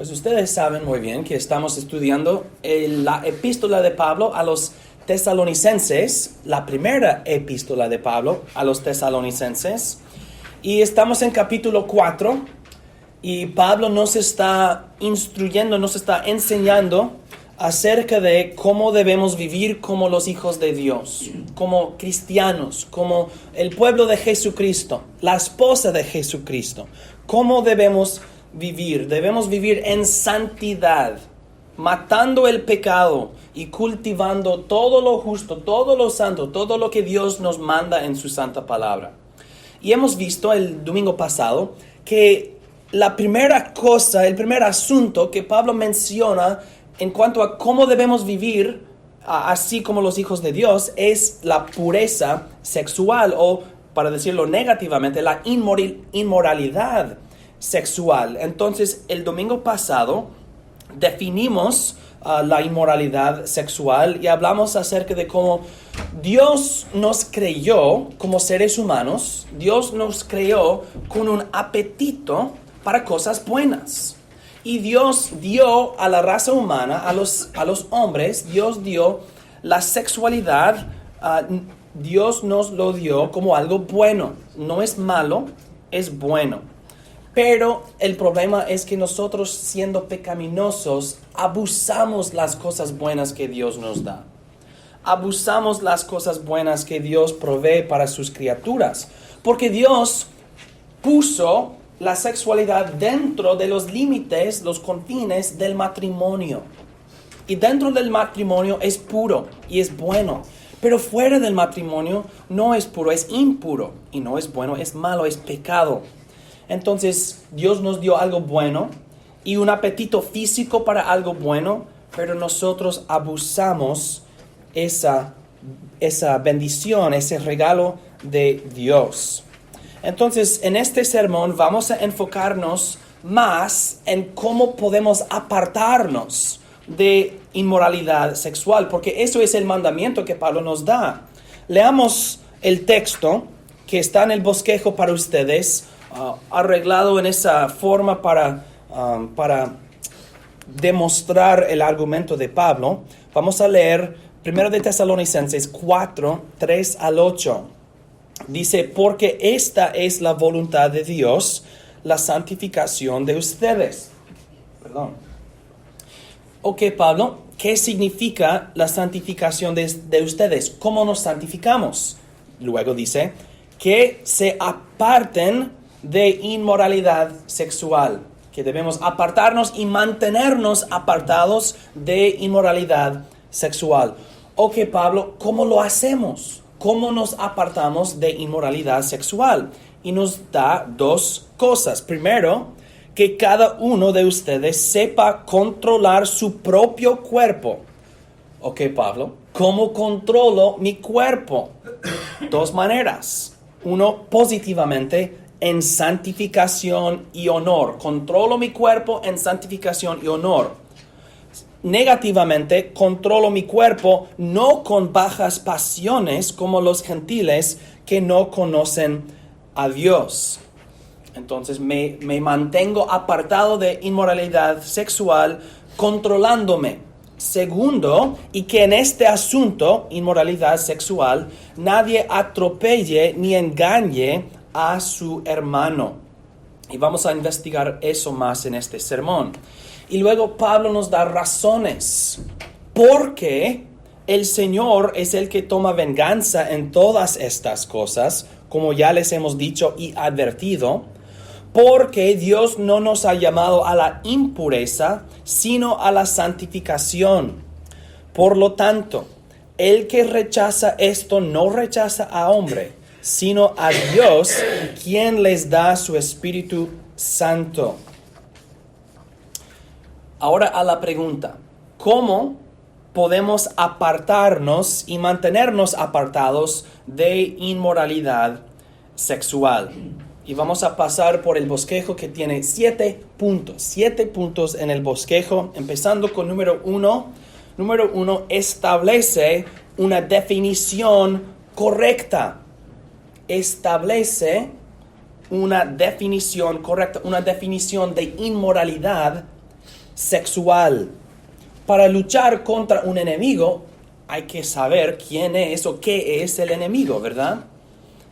Pues ustedes saben muy bien que estamos estudiando la epístola de Pablo a los tesalonicenses, la primera epístola de Pablo a los tesalonicenses, y estamos en capítulo 4, y Pablo nos está instruyendo, nos está enseñando acerca de cómo debemos vivir como los hijos de Dios, como cristianos, como el pueblo de Jesucristo, la esposa de Jesucristo. ¿Cómo debemos vivir? Debemos vivir en santidad, matando el pecado y cultivando todo lo justo, todo lo santo, todo lo que Dios nos manda en su santa palabra. Y hemos visto el domingo pasado que la primera cosa, el primer asunto que Pablo menciona en cuanto a cómo debemos vivir, así como los hijos de Dios, es la pureza sexual, o para decirlo negativamente, la inmoralidad sexual. Entonces, el domingo pasado definimos la inmoralidad sexual y hablamos acerca de cómo Dios nos creó como seres humanos. Dios nos creó con un apetito para cosas buenas. Y Dios dio a la raza humana, a los hombres, Dios dio la sexualidad, Dios nos lo dio como algo bueno. No es malo, es bueno. Pero el problema es que nosotros, siendo pecaminosos, abusamos las cosas buenas que Dios nos da. Abusamos las cosas buenas que Dios provee para sus criaturas. Porque Dios puso la sexualidad dentro de los límites, los confines del matrimonio. Y dentro del matrimonio es puro y es bueno. Pero fuera del matrimonio no es puro, es impuro. Y no es bueno, es malo, es pecado. Entonces Dios nos dio algo bueno y un apetito físico para algo bueno, pero nosotros abusamos esa bendición, ese regalo de Dios. Entonces, en este sermón vamos a enfocarnos más en cómo podemos apartarnos de inmoralidad sexual, porque eso es el mandamiento que Pablo nos da. Leamos el texto que está en el bosquejo para ustedes, arreglado en esa forma para demostrar el argumento de Pablo. Vamos a leer 1 de Tesalonicenses 4, 3 al 8. Dice, porque esta es la voluntad de Dios, la santificación de ustedes. Ok, Pablo, ¿qué significa la santificación de ustedes? ¿Cómo nos santificamos? Luego dice, que se aparten de inmoralidad sexual, que debemos apartarnos y mantenernos apartados de inmoralidad sexual. Ok, Pablo, ¿cómo lo hacemos? ¿Cómo nos apartamos de inmoralidad sexual? Y nos da dos cosas. Primero, que cada uno de ustedes sepa controlar su propio cuerpo. Ok, Pablo, ¿cómo controlo mi cuerpo? Dos maneras. Uno, positivamente, en santificación y honor. Controlo mi cuerpo en santificación y honor. Negativamente, controlo mi cuerpo no con bajas pasiones como los gentiles que no conocen a Dios. Entonces me mantengo apartado de inmoralidad sexual, controlándome. Segundo, y que en este asunto, inmoralidad sexual, nadie atropelle ni engañe a su hermano. Y vamos a investigar eso más en este sermón. Y luego Pablo nos da razones. Porque el Señor es el que toma venganza en todas estas cosas, como ya les hemos dicho y advertido. Porque Dios no nos ha llamado a la impureza, sino a la santificación. Por lo tanto, el que rechaza esto no rechaza a hombre, sino a Dios, quien les da su Espíritu Santo. Ahora a la pregunta, ¿cómo podemos apartarnos y mantenernos apartados de inmoralidad sexual? Y vamos a pasar por el bosquejo que tiene 7 puntos. 7 puntos en el bosquejo, empezando con número 1. Número 1, establece una definición correcta. Establece una definición correcta, una definición de inmoralidad sexual. Para luchar contra un enemigo hay que saber quién es o qué es el enemigo, ¿verdad?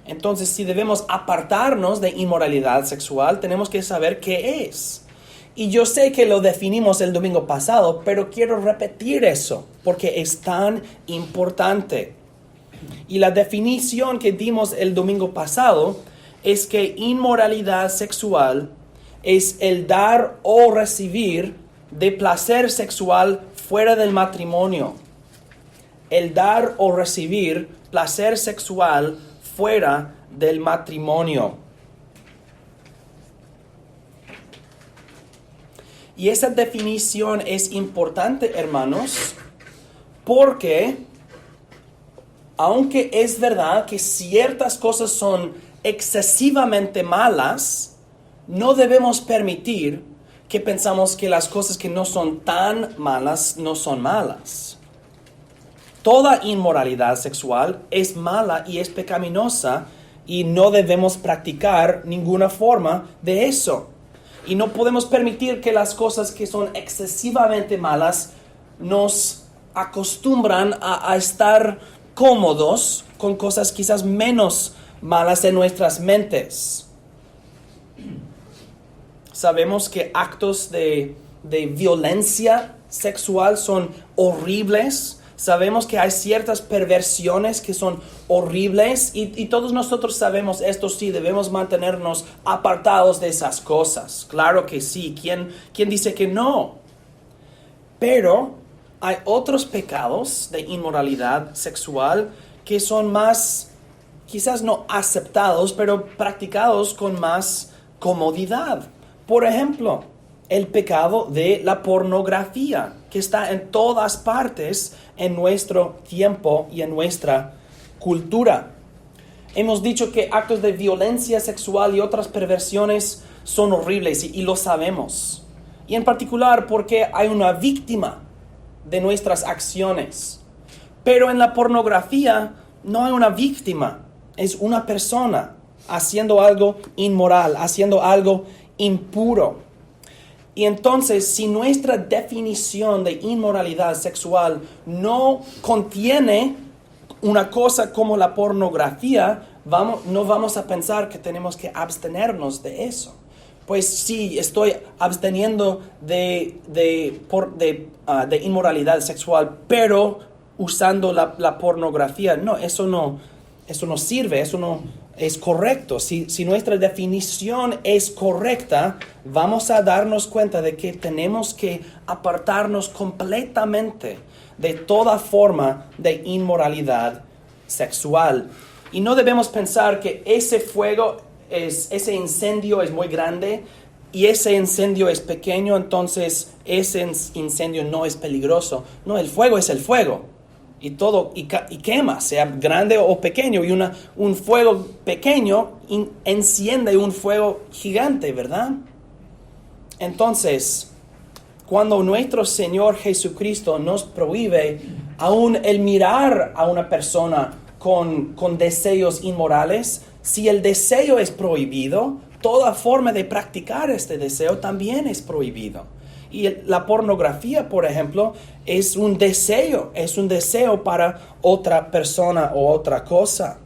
Entonces, si debemos apartarnos de inmoralidad sexual, tenemos que saber qué es. Y yo sé que lo definimos el domingo pasado, pero quiero repetir eso, porque es tan importante. Y la definición que dimos el domingo pasado es que inmoralidad sexual es el dar o recibir de placer sexual fuera del matrimonio. El dar o recibir placer sexual fuera del matrimonio. Y esa definición es importante, hermanos, porque aunque es verdad que ciertas cosas son excesivamente malas, no debemos permitir que pensamos que las cosas que no son tan malas no son malas. Toda inmoralidad sexual es mala y es pecaminosa y no debemos practicar ninguna forma de eso. Y no podemos permitir que las cosas que son excesivamente malas nos acostumbran a estar cómodos con cosas quizás menos malas en nuestras mentes. Sabemos que actos de violencia sexual son horribles. Sabemos que hay ciertas perversiones que son horribles y todos nosotros sabemos esto. Sí, debemos mantenernos apartados de esas cosas. Claro que sí. ¿Quién dice que no? Pero hay otros pecados de inmoralidad sexual que son más, quizás no aceptados, pero practicados con más comodidad. Por ejemplo, el pecado de la pornografía, que está en todas partes en nuestro tiempo y en nuestra cultura. Hemos dicho que actos de violencia sexual y otras perversiones son horribles y lo sabemos. Y en particular porque hay una víctima de nuestras acciones. Pero en la pornografía no hay una víctima, es una persona haciendo algo inmoral, haciendo algo impuro. Y entonces, si nuestra definición de inmoralidad sexual no contiene una cosa como la pornografía, no vamos a pensar que tenemos que abstenernos de eso. Pues sí, estoy absteniendo de inmoralidad sexual, pero usando la pornografía. No, eso no sirve, eso no es correcto. Si nuestra definición es correcta, vamos a darnos cuenta de que tenemos que apartarnos completamente de toda forma de inmoralidad sexual. Y no debemos pensar que ese incendio es muy grande y ese incendio es pequeño, entonces ese incendio no es peligroso. No, el fuego es el fuego. Y todo y quema, sea grande o pequeño. Y un fuego pequeño enciende un fuego gigante, ¿verdad? Entonces, cuando nuestro Señor Jesucristo nos prohíbe aún el mirar a una persona con deseos inmorales, si el deseo es prohibido, toda forma de practicar este deseo también es prohibido. Y la pornografía, por ejemplo, es un deseo para otra persona o otra cosa.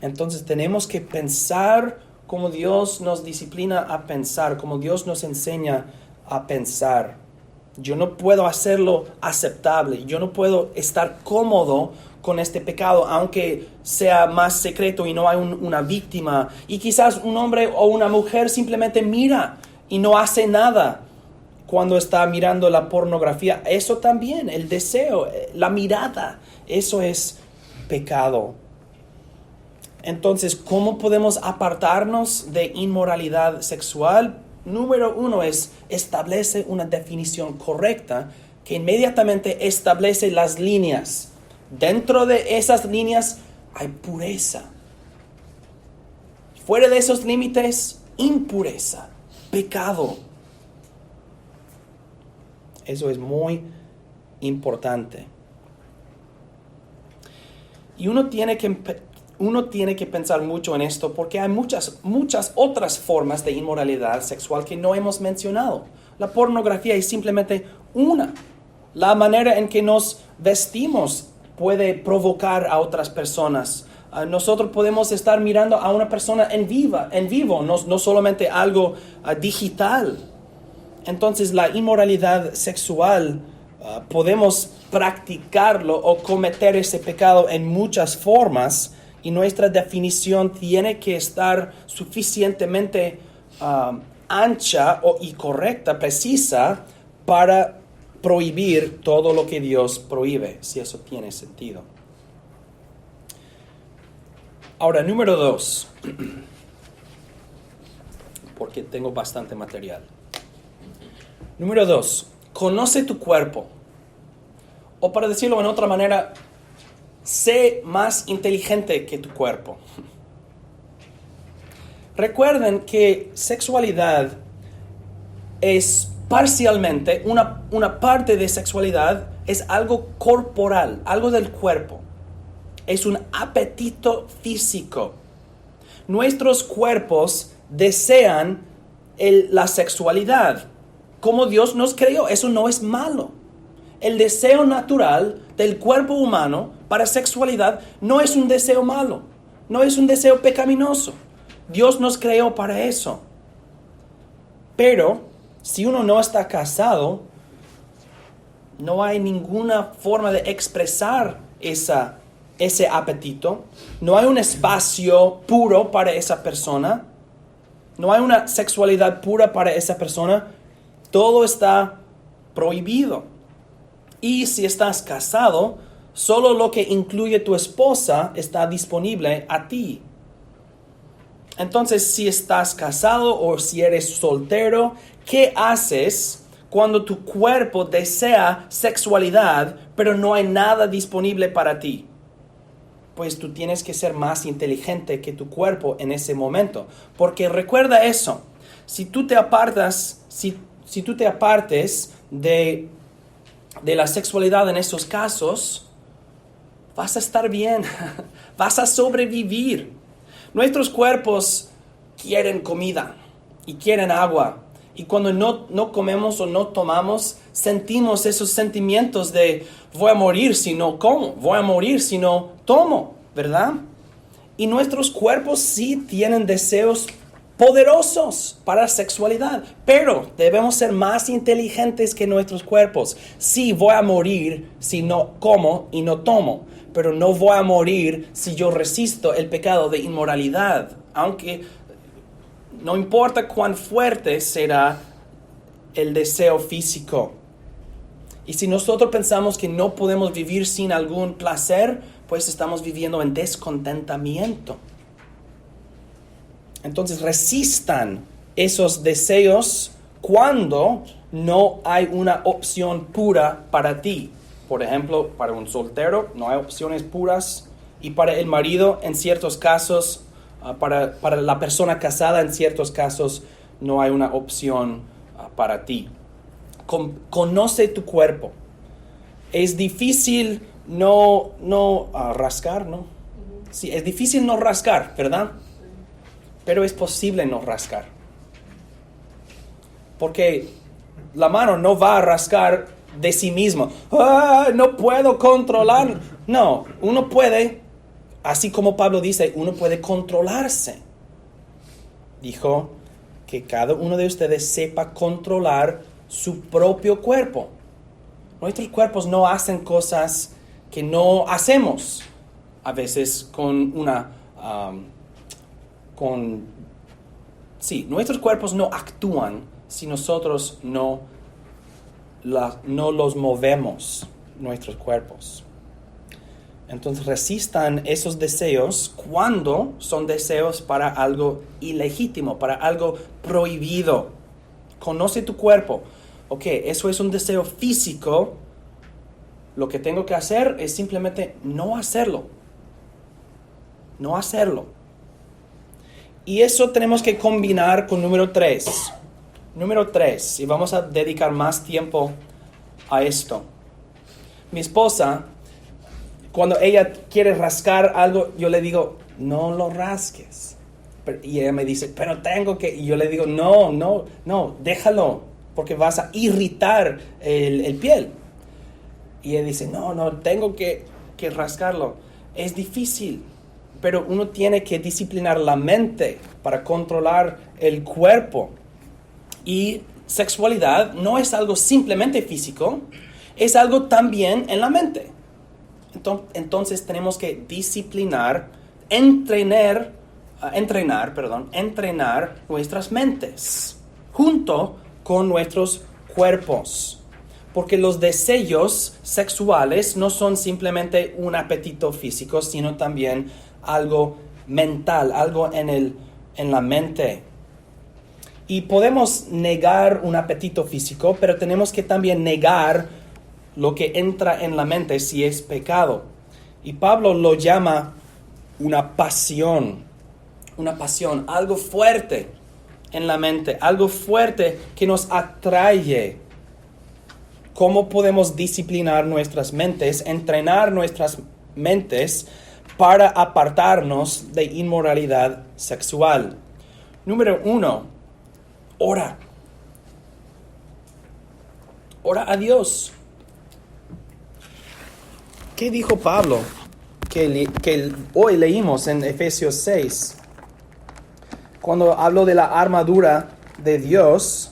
Entonces tenemos que pensar como Dios nos disciplina a pensar, como Dios nos enseña a pensar. Yo no puedo hacerlo aceptable, yo no puedo estar cómodo con este pecado, aunque sea más secreto y no hay una víctima. Y quizás un hombre o una mujer simplemente mira y no hace nada cuando está mirando la pornografía. Eso también, el deseo, la mirada, eso es pecado. Entonces, ¿cómo podemos apartarnos de inmoralidad sexual? Número 1 es establece una definición correcta que inmediatamente establece las líneas. Dentro de esas líneas hay pureza. Fuera de esos límites, impureza, pecado. Eso es muy importante. Y uno tiene que pensar mucho en esto porque hay muchas otras formas de inmoralidad sexual que no hemos mencionado. La pornografía es simplemente una. La manera en que nos vestimos puede provocar a otras personas. Nosotros podemos estar mirando a una persona en vivo, no solamente algo digital. Entonces la inmoralidad sexual podemos practicarlo o cometer ese pecado en muchas formas, y nuestra definición tiene que estar suficientemente ancha y correcta, precisa, para prohibir todo lo que Dios prohíbe, si eso tiene sentido. Ahora, número 2, porque tengo bastante material. Número 2, conoce tu cuerpo. O para decirlo en otra manera, sé más inteligente que tu cuerpo. Recuerden que sexualidad es parcialmente, una parte de sexualidad es algo corporal, algo del cuerpo. Es un apetito físico. Nuestros cuerpos desean la sexualidad. Como Dios nos creó, eso no es malo. El deseo natural del cuerpo humano para sexualidad no es un deseo malo, no es un deseo pecaminoso. Dios nos creó para eso. Pero si uno no está casado, no hay ninguna forma de expresar ese apetito. No hay un espacio puro para esa persona. No hay una sexualidad pura para esa persona. Todo está prohibido. Y si estás casado, solo lo que incluye tu esposa está disponible a ti. Entonces, si estás casado o si eres soltero, ¿qué haces cuando tu cuerpo desea sexualidad, pero no hay nada disponible para ti? Pues tú tienes que ser más inteligente que tu cuerpo en ese momento. Porque recuerda eso, si tú te apartas de la sexualidad en esos casos, vas a estar bien, vas a sobrevivir. Nuestros cuerpos quieren comida y quieren agua. Y cuando no comemos o no tomamos, sentimos esos sentimientos de voy a morir si no como, voy a morir si no tomo, ¿verdad? Y nuestros cuerpos sí tienen deseos poderosos para la sexualidad, pero debemos ser más inteligentes que nuestros cuerpos. Sí, voy a morir si no como y no tomo, pero no voy a morir si yo resisto el pecado de inmoralidad, aunque no importa cuán fuerte será el deseo físico. Y si nosotros pensamos que no podemos vivir sin algún placer, pues estamos viviendo en descontentamiento. Entonces resistan esos deseos cuando no hay una opción pura para ti. Por ejemplo, para un soltero no hay opciones puras, y para el marido en ciertos casos, para la persona casada en ciertos casos no hay una opción para ti. Conoce tu cuerpo. Es difícil no rascar, ¿no? Sí, es difícil no rascar, ¿verdad? Pero es posible no rascar. Porque la mano no va a rascar de sí mismo. No puedo controlar. No, uno puede, así como Pablo dice, uno puede controlarse. Dijo que cada uno de ustedes sepa controlar su propio cuerpo. Nuestros cuerpos no hacen cosas que no hacemos. A veces nuestros cuerpos no actúan si nosotros no los movemos, nuestros cuerpos. Entonces resistan esos deseos cuando son deseos para algo ilegítimo, para algo prohibido. Conoce tu cuerpo. Ok, eso es un deseo físico. Lo que tengo que hacer es simplemente no hacerlo. No hacerlo. Y eso tenemos que combinar con número 3. Número 3, y vamos a dedicar más tiempo a esto. Mi esposa, cuando ella quiere rascar algo, yo le digo, no lo rasques. Y ella me dice, pero tengo que... Y yo le digo, no, déjalo. porque vas a irritar el piel. Y él dice, no, tengo que rascarlo. Es difícil, pero uno tiene que disciplinar la mente para controlar el cuerpo. Y sexualidad no es algo simplemente físico, es algo también en la mente. Entonces tenemos que entrenar nuestras mentes junto con nuestros cuerpos. Porque los deseos sexuales no son simplemente un apetito físico, sino también algo mental, algo en la mente. Y podemos negar un apetito físico, pero tenemos que también negar lo que entra en la mente si es pecado. Y Pablo lo llama una pasión, algo fuerte en la mente, algo fuerte que nos atrae. ¿Cómo podemos disciplinar nuestras mentes, entrenar nuestras mentes para apartarnos de inmoralidad sexual? Número 1, ora. Ora a Dios. ¿Qué dijo Pablo que hoy leímos en Efesios 6? Cuando habló de la armadura de Dios,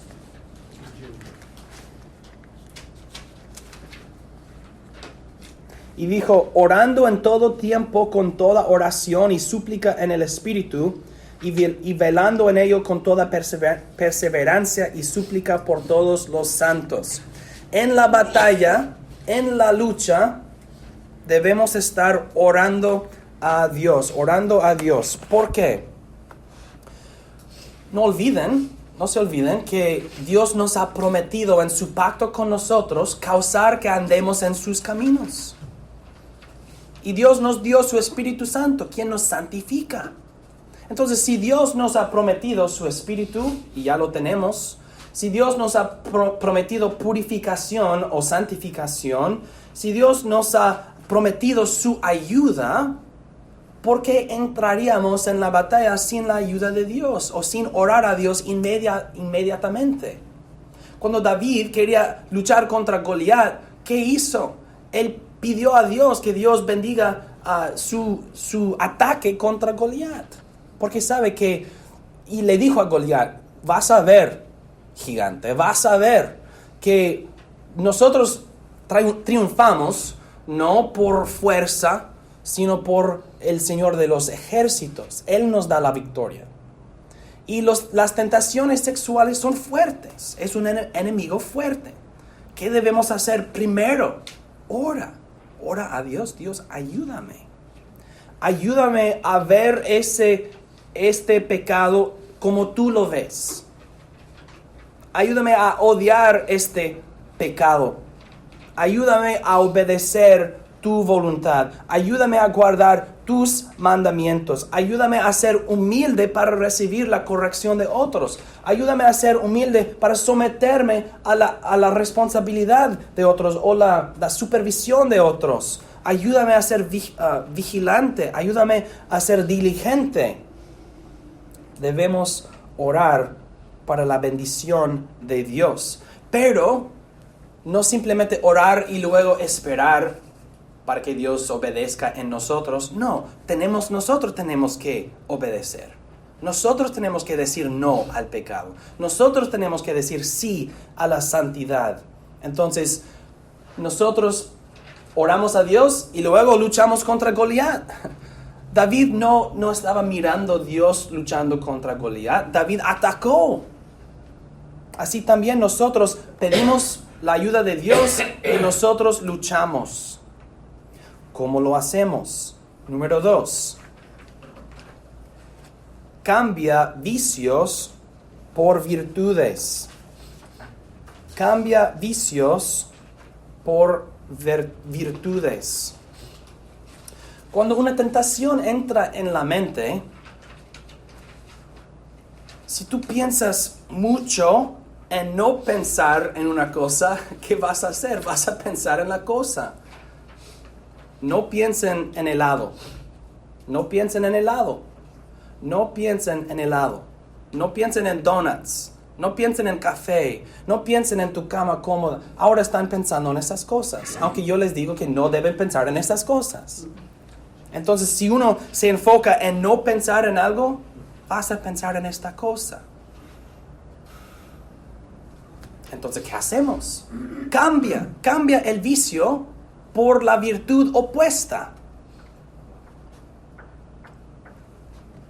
y dijo, orando en todo tiempo con toda oración y súplica en el Espíritu, y velando en ello con toda perseverancia y súplica por todos los santos. En la batalla, en la lucha, debemos estar orando a Dios. ¿Por qué? No se olviden que Dios nos ha prometido en su pacto con nosotros causar que andemos en sus caminos. Y Dios nos dio su Espíritu Santo, quien nos santifica. Entonces, si Dios nos ha prometido su Espíritu, y ya lo tenemos, si Dios nos ha prometido purificación o santificación, si Dios nos ha prometido su ayuda, ¿por qué entraríamos en la batalla sin la ayuda de Dios o sin orar a Dios inmediatamente? Cuando David quería luchar contra Goliat, ¿qué hizo? Él pidió a Dios que Dios bendiga su ataque contra Goliat. Porque sabe y le dijo a Goliat, vas a ver, gigante, vas a ver que nosotros triunfamos no por fuerza, sino por el Señor de los ejércitos. Él nos da la victoria. Y las tentaciones sexuales son fuertes. Es un enemigo fuerte. ¿Qué debemos hacer primero? Ora a Dios. Dios, ayúdame. Ayúdame a ver este pecado como tú lo ves. Ayúdame a odiar este pecado. Ayúdame a obedecer tu voluntad. Ayúdame a guardar tus mandamientos. Ayúdame a ser humilde para recibir la corrección de otros. Ayúdame a ser humilde para someterme a la responsabilidad de otros o la supervisión de otros. Ayúdame a ser vigilante. Ayúdame a ser diligente. Debemos orar para la bendición de Dios. Pero no simplemente orar y luego esperar para que Dios obedezca en nosotros. No, nosotros tenemos que obedecer. Nosotros tenemos que decir no al pecado. Nosotros tenemos que decir sí a la santidad. Entonces, nosotros oramos a Dios y luego luchamos contra Goliat. David no estaba mirando a Dios luchando contra Goliat. David atacó. Así también nosotros pedimos la ayuda de Dios y nosotros luchamos. ¿Cómo lo hacemos? Número 2. Cambia vicios por virtudes. Cambia vicios por virtudes. Cuando una tentación entra en la mente, si tú piensas mucho en no pensar en una cosa, ¿qué vas a hacer? Vas a pensar en la cosa. No piensen en helado. No piensen en helado. No piensen en helado. No piensen en donuts. No piensen en café, no piensen en tu cama cómoda. Ahora están pensando en esas cosas, aunque yo les digo que no deben pensar en esas cosas. Entonces, si uno se enfoca en no pensar en algo, vas a pensar en esta cosa. Entonces, ¿qué hacemos? Cambia el vicio por la virtud opuesta.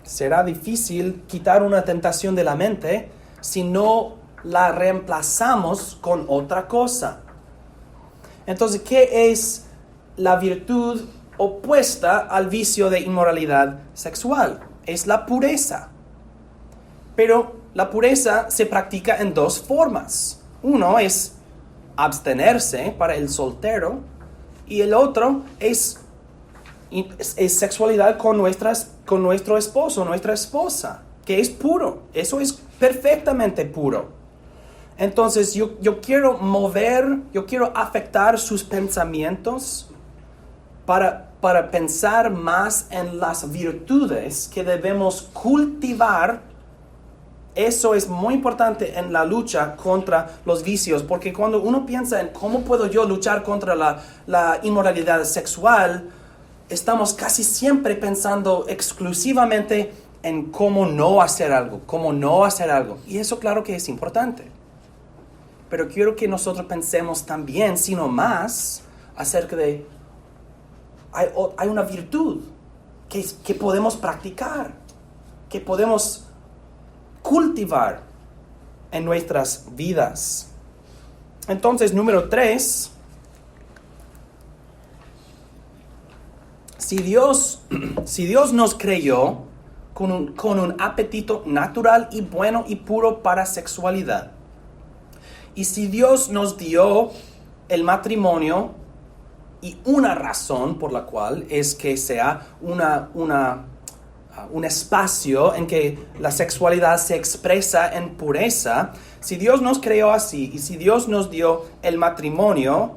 Será difícil quitar una tentación de la mente si no la reemplazamos con otra cosa. Entonces, ¿qué es la virtud opuesta al vicio de inmoralidad sexual? Es la pureza. Pero la pureza se practica en dos formas. Uno es abstenerse para el soltero y el otro es sexualidad con nuestro esposo, nuestra esposa, que es puro. Eso es perfectamente puro. Entonces yo quiero afectar sus pensamientos para pensar más en las virtudes que debemos cultivar. Eso es muy importante en la lucha contra los vicios, porque cuando uno piensa en cómo puedo yo luchar contra la inmoralidad sexual, estamos casi siempre pensando exclusivamente en cómo no hacer algo. Y eso claro que es importante. Pero quiero que nosotros pensemos también, sino más, acerca de hay una virtud que podemos practicar, que podemos cultivar en nuestras vidas. Entonces, número 3, si Dios nos creó con un apetito natural y bueno y puro para sexualidad, y si Dios nos dio el matrimonio y una razón por la cual es que sea un espacio en que la sexualidad se expresa en pureza, si Dios nos creó así y si Dios nos dio el matrimonio,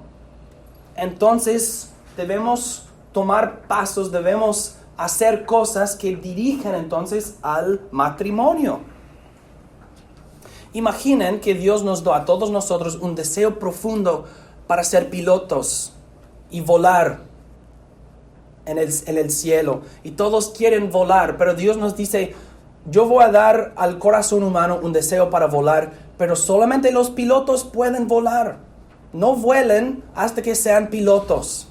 entonces debemos tomar pasos, debemos hacer cosas que dirigen entonces al matrimonio. Imaginen que Dios nos da a todos nosotros un deseo profundo para ser pilotos y volar en el cielo. Y todos quieren volar, pero Dios nos dice, yo voy a dar al corazón humano un deseo para volar, pero solamente los pilotos pueden volar. No vuelen hasta que sean pilotos.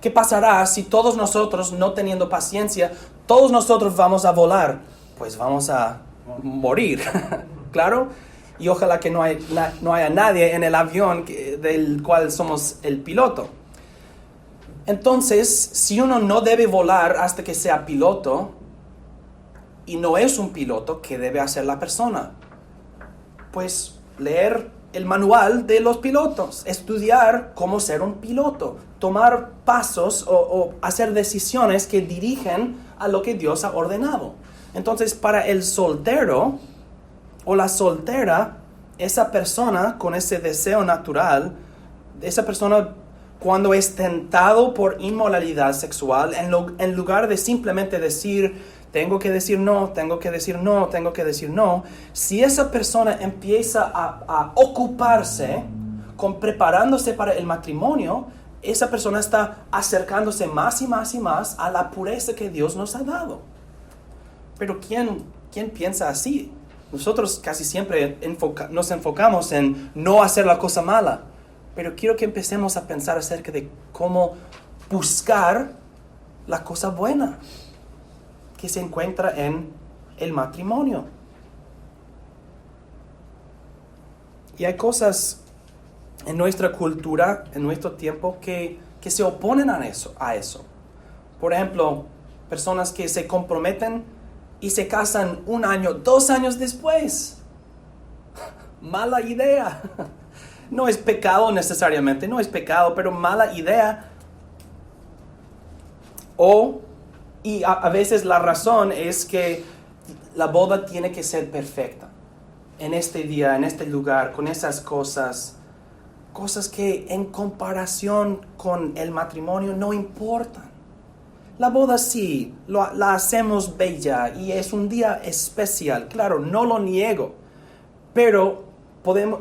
¿Qué pasará si todos nosotros, no teniendo paciencia, todos nosotros vamos a volar? Pues vamos a morir, ¿claro? Y ojalá que no haya nadie en el avión del cual somos el piloto. Entonces, si uno no debe volar hasta que sea piloto, y no es un piloto, ¿qué debe hacer la persona? Pues leer el manual de los pilotos, estudiar cómo ser un piloto, tomar pasos o hacer decisiones que dirigen a lo que Dios ha ordenado. Entonces, para el soltero o la soltera, esa persona con ese deseo natural, esa persona cuando es tentado por inmoralidad sexual, en lugar de simplemente decir, tengo que decir no, si esa persona empieza a ocuparse con preparándose para el matrimonio, esa persona está acercándose más y más y más a la pureza que Dios nos ha dado. Pero ¿quién piensa así? Nosotros casi siempre nos enfocamos en no hacer la cosa mala. Pero quiero que empecemos a pensar acerca de cómo buscar la cosa buena que se encuentra en el matrimonio. Y hay cosas en nuestra cultura, en nuestro tiempo, que se oponen a eso. Por ejemplo, personas que se comprometen y se casan 1 año, 2 años después. Mala idea. No es pecado necesariamente, pero mala idea. Y a veces la razón es que la boda tiene que ser perfecta. En este día, en este lugar, con esas cosas que en comparación con el matrimonio no importan. La boda sí, la hacemos bella y es un día especial, claro, no lo niego. pero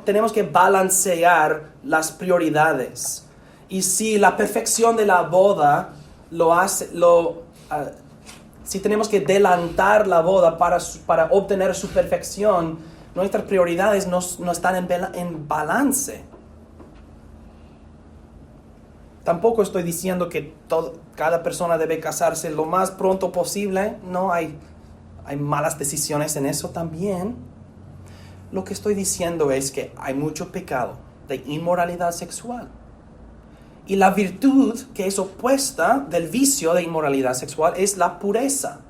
tenemos que balancear las prioridades. Y si la perfección de la boda si tenemos que adelantar la boda para obtener su perfección, nuestras prioridades no están en balance. Tampoco estoy diciendo que cada persona debe casarse lo más pronto posible. No, hay malas decisiones en eso también. Lo que estoy diciendo es que hay mucho pecado de inmoralidad sexual. Y la virtud que es opuesta del vicio de inmoralidad sexual es la pureza.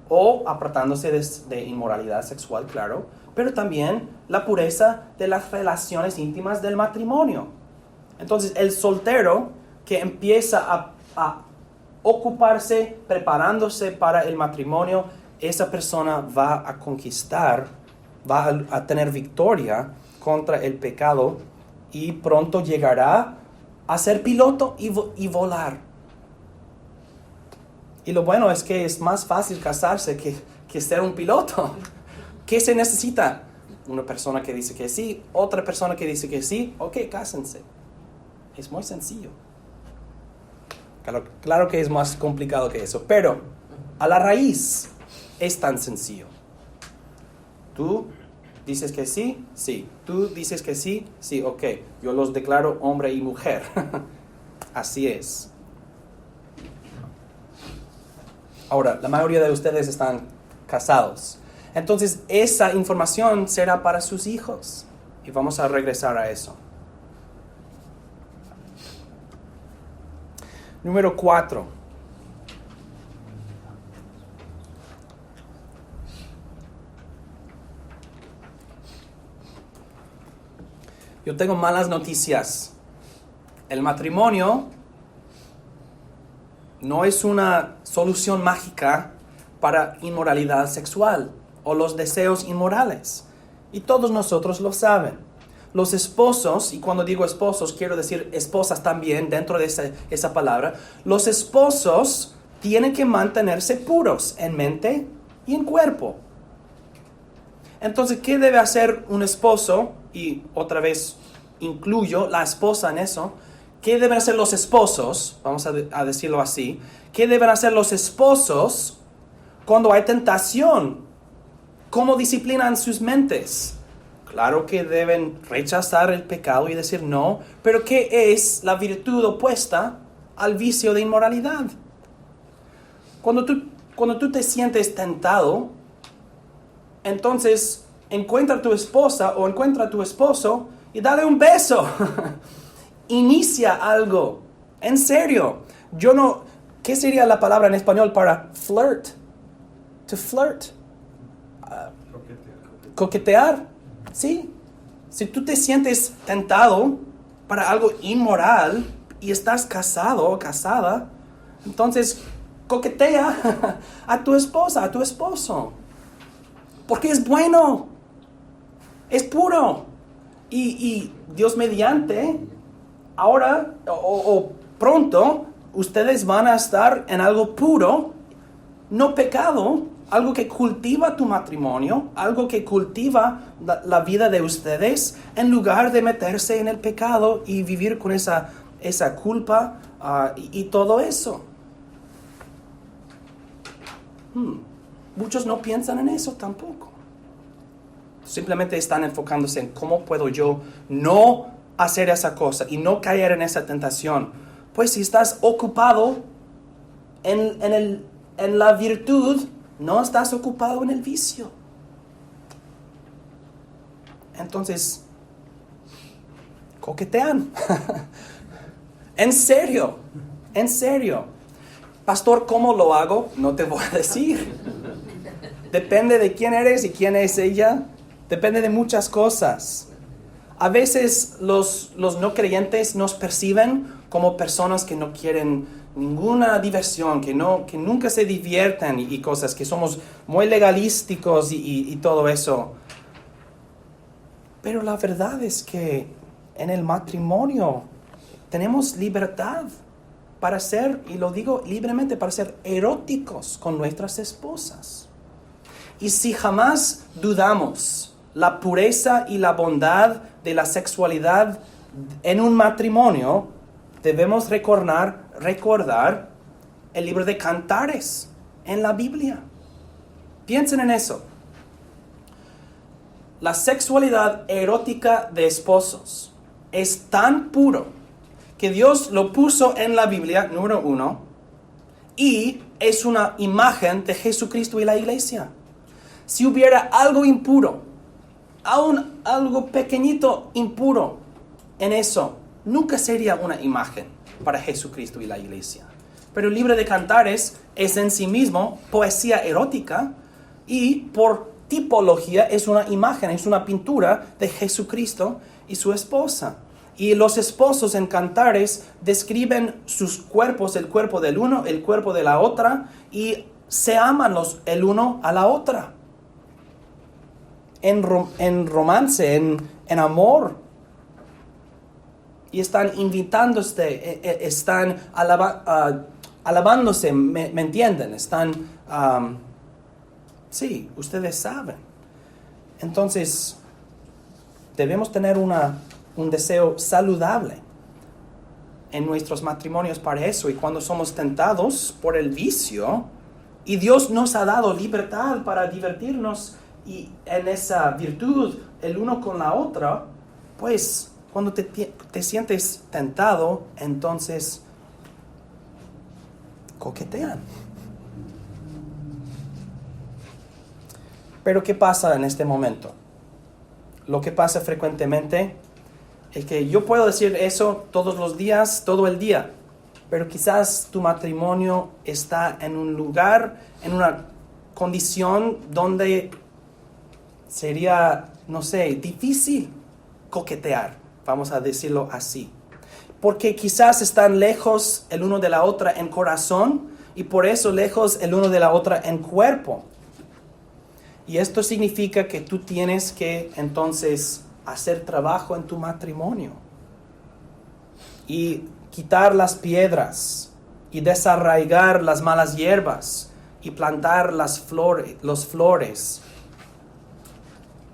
O apartándose de inmoralidad sexual, claro. Pero también la pureza de las relaciones íntimas del matrimonio. Entonces, el soltero que empieza a ocuparse, preparándose para el matrimonio, esa persona va a conquistar, va a tener victoria contra el pecado y pronto llegará a ser piloto y volar. Y lo bueno es que es más fácil casarse que ser un piloto. ¿Qué se necesita? Una persona que dice que sí, otra persona que dice que sí, ok, cásense. Es muy sencillo. Claro que es más complicado que eso, pero a la raíz es tan sencillo. Tú dices que sí, sí. Tú dices que sí, sí, ok. Yo los declaro hombre y mujer. Así es. Ahora, la mayoría de ustedes están casados. Entonces, esa información será para sus hijos. Y vamos a regresar a eso. Número 4. Yo tengo malas noticias. El matrimonio no es una solución mágica para inmoralidad sexual o los deseos inmorales. Y todos nosotros lo saben. Los esposos, y cuando digo esposos quiero decir esposas también dentro de esa palabra, los esposos tienen que mantenerse puros en mente y en cuerpo. Entonces, ¿qué debe hacer un esposo? Y otra vez incluyo la esposa en eso. ¿Qué deben hacer los esposos? Vamos a decirlo así. ¿Qué deben hacer los esposos cuando hay tentación? ¿Cómo disciplinan sus mentes? Claro que deben rechazar el pecado y decir no, pero ¿qué es la virtud opuesta al vicio de inmoralidad? Cuando tú te sientes tentado, entonces encuentra a tu esposa o encuentra a tu esposo y dale un beso. Inicia algo. En serio. ¿Qué sería la palabra en español para flirt? To flirt. Coquetear. Sí. Si tú te sientes tentado para algo inmoral y estás casado o casada, entonces coquetea a tu esposa, a tu esposo. Porque es bueno. Es puro. Y Dios mediante, ahora o pronto, ustedes van a estar en algo puro, no pecado, algo que cultiva tu matrimonio, algo que cultiva la vida de ustedes, en lugar de meterse en el pecado y vivir con esa culpa y todo eso. Muchos no piensan en eso tampoco. Simplemente están enfocándose en cómo puedo yo no hacer esa cosa y no caer en esa tentación. Pues si estás ocupado en la virtud, no estás ocupado en el vicio. Entonces, coquetean. En serio. Pastor, ¿cómo lo hago? No te voy a decir. Depende de quién eres y quién es ella. Depende de muchas cosas. A veces los no creyentes nos perciben como personas que no quieren ninguna diversión, que nunca se divierten y cosas, que somos muy legalísticos y todo eso. Pero la verdad es que en el matrimonio tenemos libertad para ser, y lo digo libremente, para ser eróticos con nuestras esposas. Y si jamás dudamos la pureza y la bondad de la sexualidad en un matrimonio, debemos recordar el libro de Cantares en la Biblia. Piensen en eso. La sexualidad erótica de esposos es tan puro que Dios lo puso en la Biblia, número 1, y es una imagen de Jesucristo y la iglesia. Si hubiera algo impuro, aún algo pequeñito impuro en eso, nunca sería una imagen para Jesucristo y la iglesia. Pero el libro de Cantares es en sí mismo poesía erótica y por tipología es una imagen, es una pintura de Jesucristo y su esposa. Y los esposos en Cantares describen sus cuerpos, el cuerpo del uno, el cuerpo de la otra, y se aman el uno a la otra. En romance, en amor. Y están invitándose, están alabándose, ¿me entienden? Están, sí, ustedes saben. Entonces, debemos tener un deseo saludable en nuestros matrimonios para eso. Y cuando somos tentados por el vicio, y Dios nos ha dado libertad para divertirnos y en esa virtud el uno con la otra, pues cuando te sientes tentado, entonces coquetean. Pero ¿qué pasa en este momento? Lo que pasa frecuentemente es que yo puedo decir eso todos los días, todo el día, pero quizás tu matrimonio está en un lugar, en una condición donde sería, no sé, difícil coquetear, vamos a decirlo así. Porque quizás están lejos el uno de la otra en corazón y por eso lejos el uno de la otra en cuerpo. Y esto significa que tú tienes que entonces hacer trabajo en tu matrimonio y quitar las piedras y desarraigar las malas hierbas y plantar los flores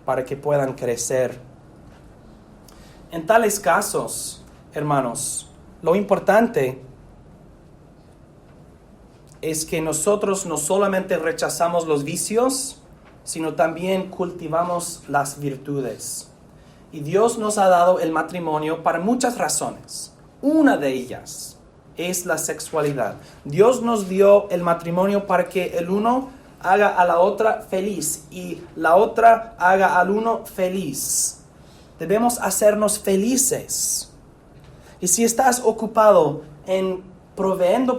para que puedan crecer. En tales casos, hermanos, lo importante es que nosotros no solamente rechazamos los vicios, sino también cultivamos las virtudes. Y Dios nos ha dado el matrimonio para muchas razones. Una de ellas es la sexualidad. Dios nos dio el matrimonio para que el uno haga a la otra feliz y la otra haga al uno feliz. Debemos hacernos felices. Y si estás ocupado en proveyendo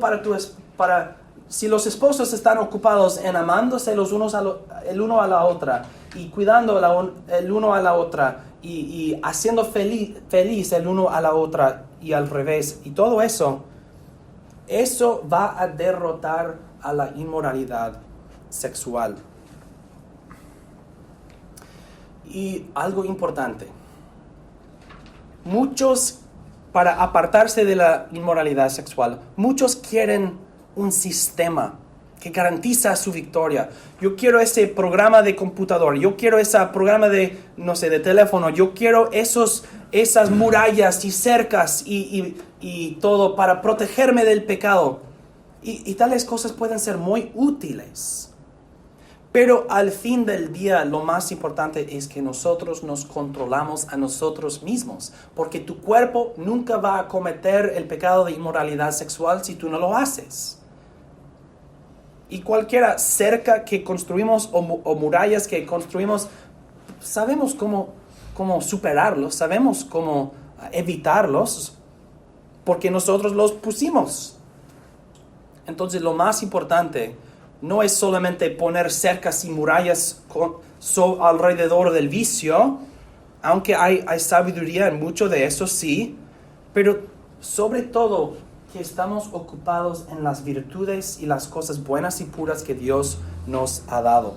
si los esposos están ocupados en amándose el uno a la otra y cuidando el uno a la otra y haciendo feliz el uno a la otra y al revés y todo eso va a derrotar a la inmoralidad sexual. Y algo importante, muchos, para apartarse de la inmoralidad sexual, muchos quieren un sistema que garantiza su victoria. Yo quiero ese programa de computador, yo quiero ese programa de, no sé, de teléfono, yo quiero esas murallas y cercas y todo para protegerme del pecado. Y tales cosas pueden ser muy útiles. Pero al fin del día, lo más importante es que nosotros nos controlamos a nosotros mismos. Porque tu cuerpo nunca va a cometer el pecado de inmoralidad sexual si tú no lo haces. Y cualquiera cerca que construimos o murallas que construimos, sabemos cómo superarlos, sabemos cómo evitarlos, porque nosotros los pusimos. Entonces lo más importante no es solamente poner cercas y murallas alrededor del vicio, aunque hay sabiduría en mucho de eso, sí, pero sobre todo que estamos ocupados en las virtudes y las cosas buenas y puras que Dios nos ha dado.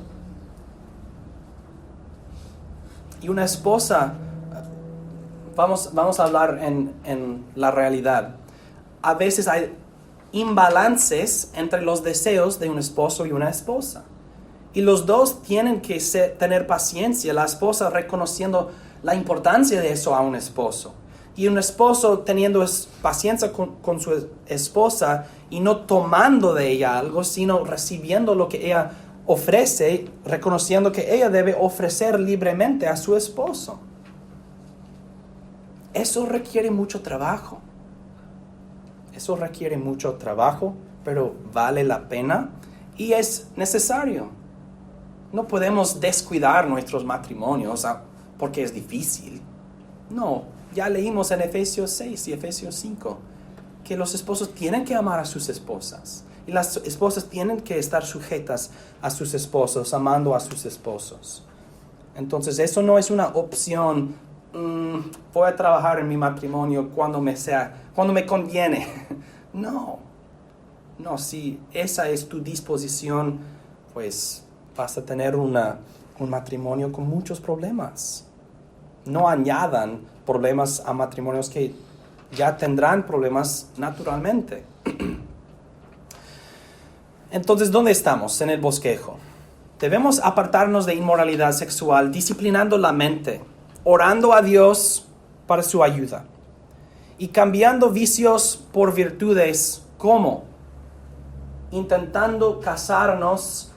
Y una esposa, vamos a hablar en la realidad. A veces hay imbalances entre los deseos de un esposo y una esposa. Y los dos tienen que tener paciencia, la esposa reconociendo la importancia de eso a un esposo. Y un esposo teniendo paciencia con su esposa y no tomando de ella algo, sino recibiendo lo que ella ofrece, reconociendo que ella debe ofrecer libremente a su esposo. Eso requiere mucho trabajo. Eso requiere mucho trabajo, pero vale la pena y es necesario. No podemos descuidar nuestros matrimonios porque es difícil. No, ya leímos en Efesios 6 y Efesios 5 que los esposos tienen que amar a sus esposas y las esposas tienen que estar sujetas a sus esposos, amando a sus esposos. Entonces eso no es una opción. Voy a trabajar en mi matrimonio cuando me conviene. No, si esa es tu disposición, pues vas a tener un matrimonio con muchos problemas. No añadan problemas a matrimonios que ya tendrán problemas naturalmente. Entonces, ¿dónde estamos en el bosquejo? Debemos apartarnos de inmoralidad sexual, disciplinando la mente, orando a Dios para su ayuda y cambiando vicios por virtudes. ¿Cómo? Intentando casarnos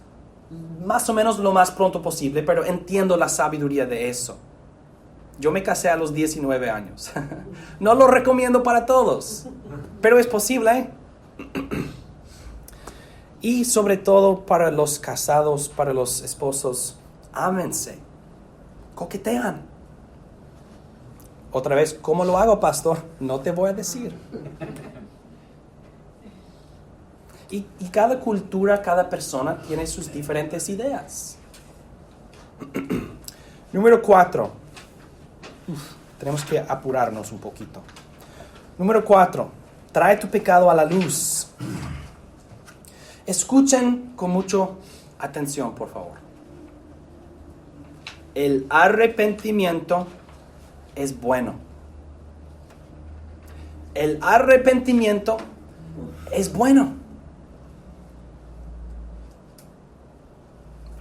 más o menos lo más pronto posible, pero entiendo la sabiduría de eso. Yo me casé a los 19 años. No lo recomiendo para todos, pero es posible. Y sobre todo para los casados, para los esposos, ámense, coquetean. Otra vez, ¿cómo lo hago, pastor? No te voy a decir. Y cada cultura, cada persona tiene sus diferentes ideas. Número 4. Tenemos que apurarnos un poquito. Número 4. Trae tu pecado a la luz. Escuchen con mucha atención, por favor. El arrepentimiento es bueno. El arrepentimiento es bueno.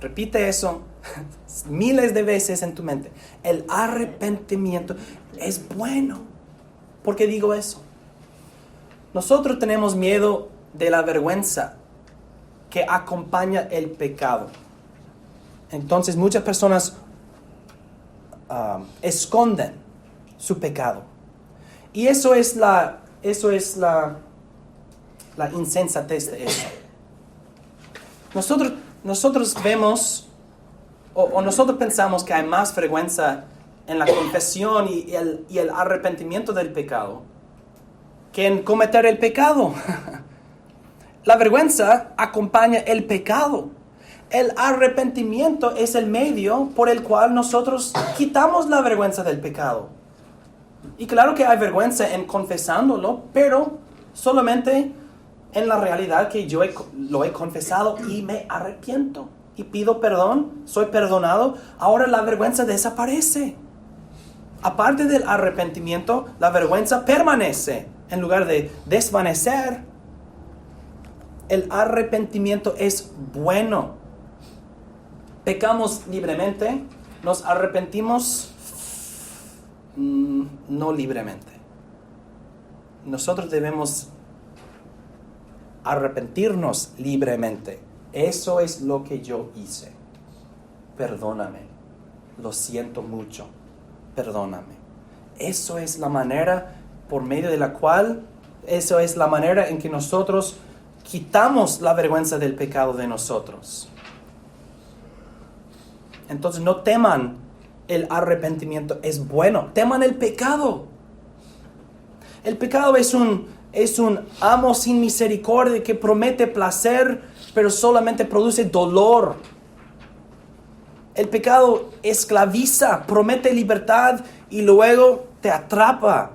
Repite eso miles de veces en tu mente. El arrepentimiento es bueno. ¿Por qué digo eso? Nosotros tenemos miedo de la vergüenza que acompaña el pecado. Entonces muchas personas esconden su pecado. Y eso es la insensatez de eso. Nosotros vemos o nosotros pensamos que hay más vergüenza en la confesión y el arrepentimiento del pecado que en cometer el pecado. La vergüenza acompaña el pecado. El arrepentimiento es el medio por el cual nosotros quitamos la vergüenza del pecado. Y claro que hay vergüenza en confesándolo, pero solamente en la realidad que yo lo he confesado y me arrepiento. Y pido perdón, soy perdonado, ahora la vergüenza desaparece. Aparte del arrepentimiento, la vergüenza permanece en lugar de desvanecer. El arrepentimiento es bueno. Pecamos libremente, nos arrepentimos no libremente. Nosotros debemos arrepentirnos libremente. Eso es lo que yo hice. Perdóname. Lo siento mucho. Perdóname. Eso es la manera por medio de la cual, eso es la manera en que nosotros quitamos la vergüenza del pecado de nosotros. Entonces no teman el arrepentimiento, es bueno. Teman el pecado. El pecado es un amo sin misericordia que promete placer, pero solamente produce dolor. El pecado esclaviza, promete libertad y luego te atrapa.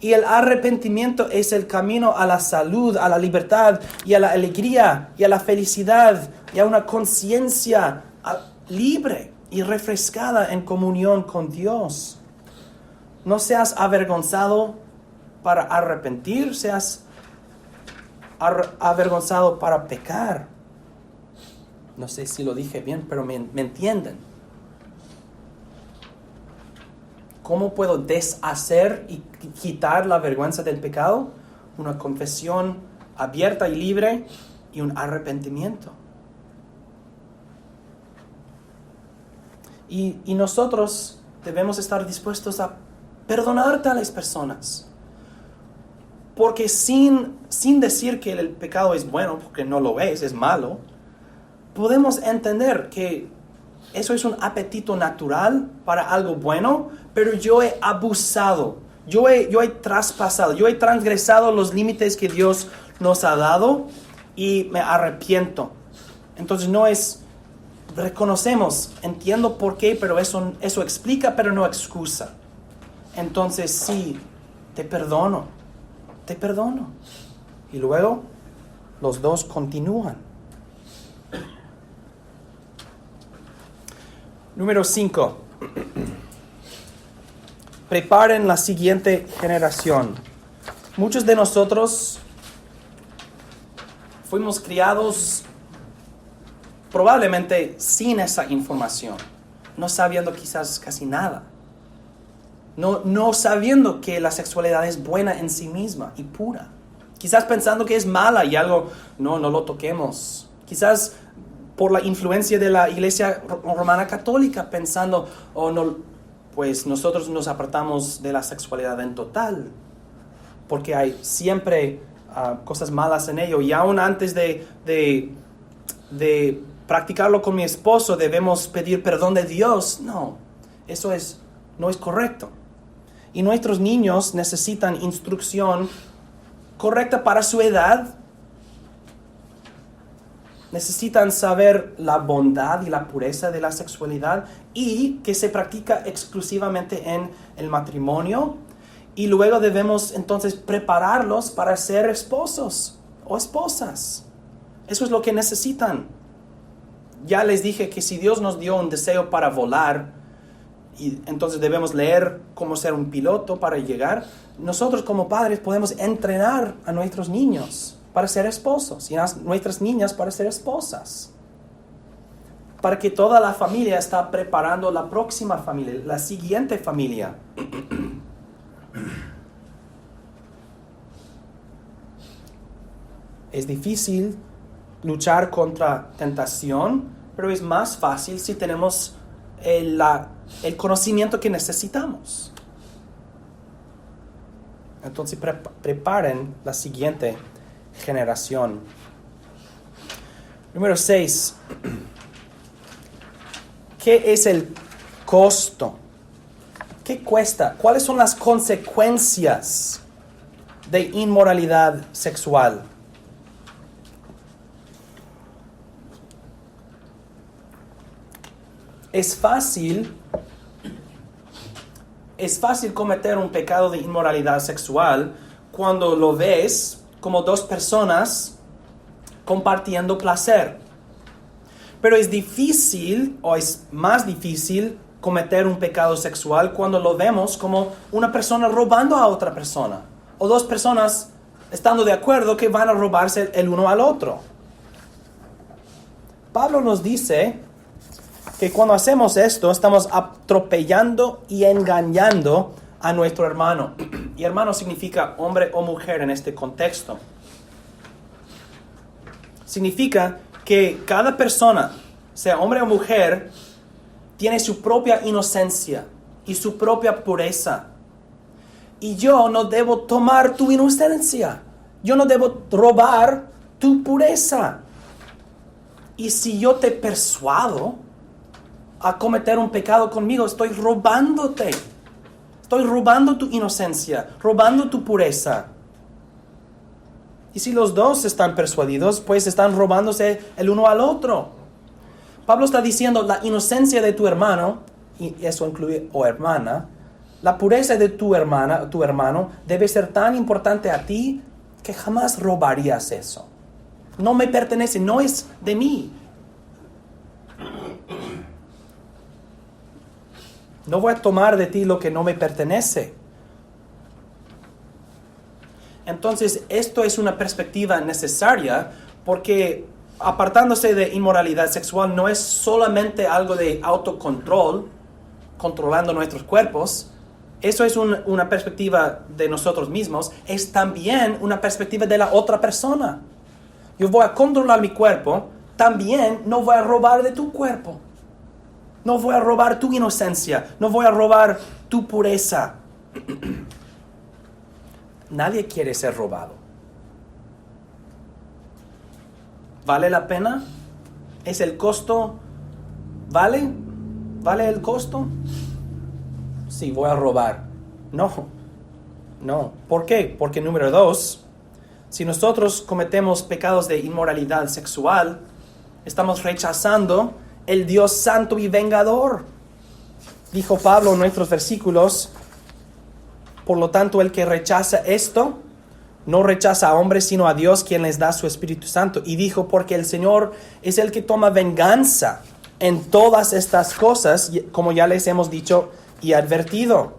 Y el arrepentimiento es el camino a la salud, a la libertad y a la alegría y a la felicidad y a una conciencia libre y refrescada en comunión con Dios. No seas avergonzado para arrepentir, seas avergonzado para pecar. No sé si lo dije bien, pero me entienden. ¿Cómo puedo deshacer y quitar la vergüenza del pecado? Una confesión abierta y libre y un arrepentimiento. Y nosotros debemos estar dispuestos a perdonar a tales personas. Porque sin decir que el pecado es bueno, porque no lo es malo, podemos entender que eso es un apetito natural para algo bueno, pero yo he abusado, yo he traspasado, yo he transgresado los límites que Dios nos ha dado y me arrepiento. Entonces reconocemos, entiendo por qué, pero eso explica, pero no excusa. Entonces sí, te perdono. Y luego los dos continúan. Número 5. Preparen la siguiente generación. Muchos de nosotros fuimos criados probablemente sin esa información, no sabiendo quizás casi nada. No sabiendo que la sexualidad es buena en sí misma y pura. Quizás pensando que es mala y algo, no lo toquemos. Quizás por la influencia de la Iglesia Romana Católica, pensando, no, pues nosotros nos apartamos de la sexualidad en total, porque hay siempre cosas malas en ello. Y aún antes de practicarlo con mi esposo, debemos pedir perdón de Dios. No, eso no es correcto. Y nuestros niños necesitan instrucción correcta para su edad. Necesitan saber la bondad y la pureza de la sexualidad y que se practica exclusivamente en el matrimonio. Y luego debemos entonces prepararlos para ser esposos o esposas. Eso es lo que necesitan. Ya les dije que si Dios nos dio un deseo para volar, y entonces debemos leer cómo ser un piloto para llegar, nosotros como padres podemos entrenar a nuestros niños para ser esposos y a nuestras niñas para ser esposas. Para que toda la familia está preparando la próxima familia, la siguiente familia. Es difícil luchar contra tentación, pero es más fácil si tenemos el conocimiento que necesitamos. Entonces preparen la siguiente generación. Número 6. ¿Qué es el costo? ¿Qué cuesta? ¿Cuáles son las consecuencias de inmoralidad sexual? Es fácil cometer un pecado de inmoralidad sexual cuando lo ves como dos personas compartiendo placer. Pero es difícil, o es más difícil, cometer un pecado sexual cuando lo vemos como una persona robando a otra persona, o dos personas estando de acuerdo que van a robarse el uno al otro. Pablo nos dice que cuando hacemos esto, estamos atropellando y engañando a nuestro hermano. Y hermano significa hombre o mujer en este contexto. Significa que cada persona, sea hombre o mujer, tiene su propia inocencia y su propia pureza. Y yo no debo tomar tu inocencia. Yo no debo robar tu pureza. Y si yo te persuado a cometer un pecado conmigo, estoy robándote. Estoy robando tu inocencia, robando tu pureza. Y si los dos están persuadidos, pues están robándose el uno al otro. Pablo está diciendo, la inocencia de tu hermano, y eso incluye o hermana, la pureza de tu hermano, debe ser tan importante a ti que jamás robarías eso. No me pertenece, no es de mí. No voy a tomar de ti lo que no me pertenece. Entonces, esto es una perspectiva necesaria porque apartándose de inmoralidad sexual no es solamente algo de autocontrol, controlando nuestros cuerpos. Eso es una perspectiva de nosotros mismos. Es también una perspectiva de la otra persona. Yo voy a controlar mi cuerpo, también no voy a robar de tu cuerpo. No voy a robar tu inocencia, no voy a robar tu pureza. Nadie quiere ser robado. ¿Vale la pena? ¿Es el costo? ¿Vale? ¿Vale el costo? Sí, voy a robar. No. ¿Por qué? Porque número 2, si nosotros cometemos pecados de inmoralidad sexual, estamos rechazando el Dios santo y vengador. Dijo Pablo en nuestros versículos, por lo tanto, el que rechaza esto, no rechaza a hombres, sino a Dios, quien les da su Espíritu Santo. Y dijo, porque el Señor es el que toma venganza en todas estas cosas, como ya les hemos dicho y advertido.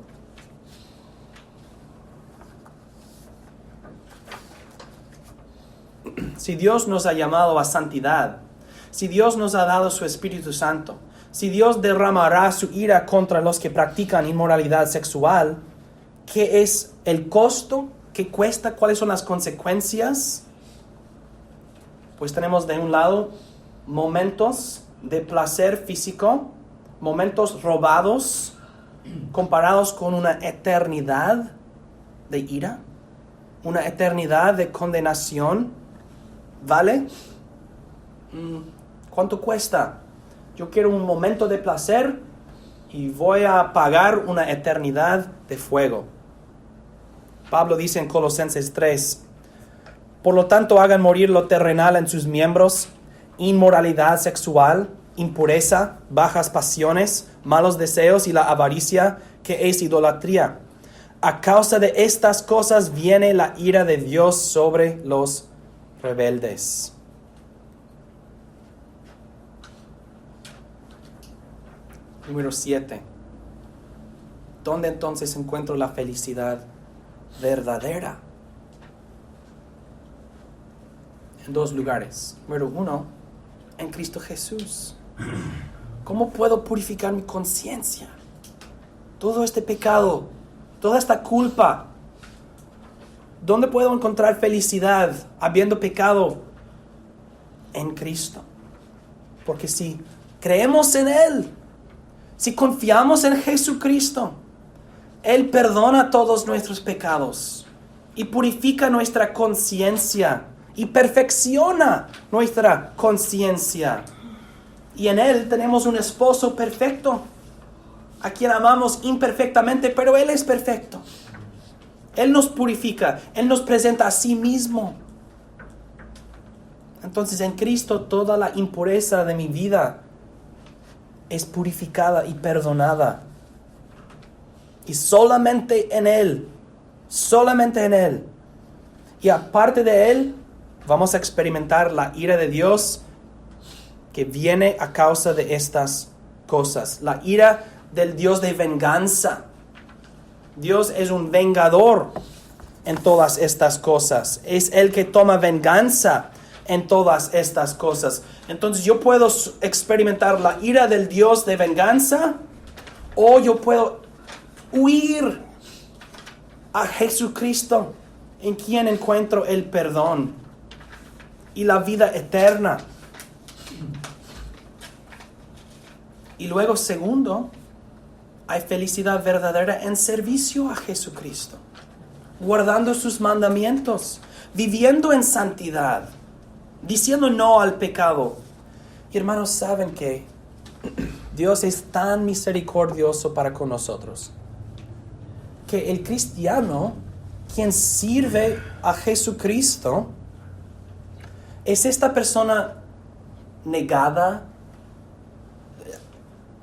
Si Dios nos ha llamado a santidad, si Dios nos ha dado su Espíritu Santo, si Dios derramará su ira contra los que practican inmoralidad sexual, ¿qué es el costo? ¿Qué cuesta? ¿Cuáles son las consecuencias? Pues tenemos de un lado momentos de placer físico, momentos robados, comparados con una eternidad de ira, una eternidad de condenación. ¿Vale? ¿Cuánto cuesta? Yo quiero un momento de placer y voy a pagar una eternidad de fuego. Pablo dice en Colosenses 3, por lo tanto hagan morir lo terrenal en sus miembros, inmoralidad sexual, impureza, bajas pasiones, malos deseos y la avaricia, que es idolatría. A causa de estas cosas viene la ira de Dios sobre los rebeldes. Número 7. ¿Dónde entonces encuentro la felicidad verdadera? En 2 lugares. Número 1, en Cristo Jesús. ¿Cómo puedo purificar mi conciencia? Todo este pecado, toda esta culpa. ¿Dónde puedo encontrar felicidad habiendo pecado? En Cristo. Porque si creemos en Él, si confiamos en Jesucristo, Él perdona todos nuestros pecados y purifica nuestra conciencia y perfecciona nuestra conciencia. Y en Él tenemos un esposo perfecto, a quien amamos imperfectamente, pero Él es perfecto. Él nos purifica, Él nos presenta a sí mismo. Entonces en Cristo toda la impureza de mi vida es purificada y perdonada. Y solamente en Él, solamente en Él. Y aparte de Él, vamos a experimentar la ira de Dios que viene a causa de estas cosas. La ira del Dios de venganza. Dios es un vengador en todas estas cosas. Es el que toma venganza en todas estas cosas. Entonces yo puedo experimentar la ira del Dios de venganza, o yo puedo huir a Jesucristo, en quien encuentro el perdón y la vida eterna. Y luego, segundo, hay felicidad verdadera en servicio a Jesucristo, guardando sus mandamientos, viviendo en santidad, diciendo no al pecado. Y hermanos, saben que Dios es tan misericordioso para con nosotros, que el cristiano, quien sirve a Jesucristo, es esta persona negada.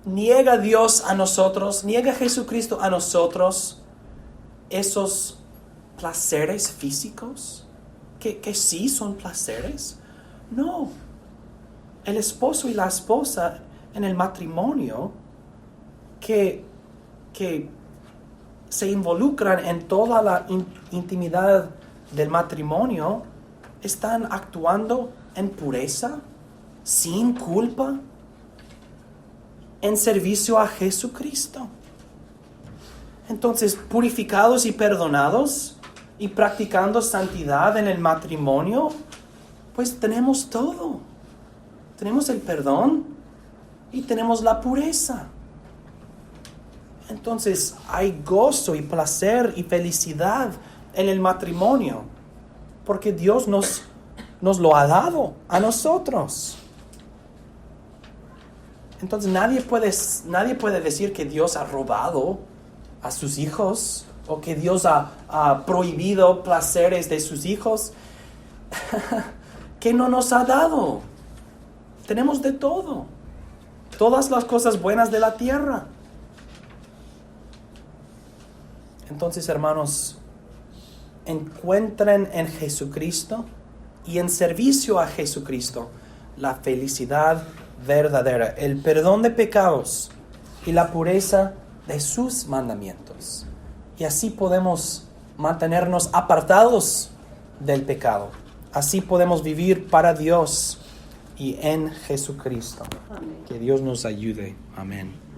Niega a Dios a nosotros, niega a Jesucristo a nosotros esos placeres físicos, que sí son placeres. No, el esposo y la esposa en el matrimonio que se involucran en toda la intimidad del matrimonio están actuando en pureza, sin culpa, en servicio a Jesucristo. Entonces, purificados y perdonados y practicando santidad en el matrimonio, pues tenemos todo. Tenemos el perdón y tenemos la pureza. Entonces, hay gozo y placer y felicidad en el matrimonio, porque Dios nos lo ha dado a nosotros. Entonces nadie puede decir que Dios ha robado a sus hijos o que Dios ha prohibido placeres de sus hijos. Que no nos ha dado. Tenemos de todo. Todas las cosas buenas de la tierra. Entonces, hermanos, encuentren en Jesucristo y en servicio a Jesucristo la felicidad verdadera, el perdón de pecados y la pureza de sus mandamientos. Y así podemos mantenernos apartados del pecado. Así podemos vivir para Dios y en Jesucristo. Amén. Que Dios nos ayude. Amén.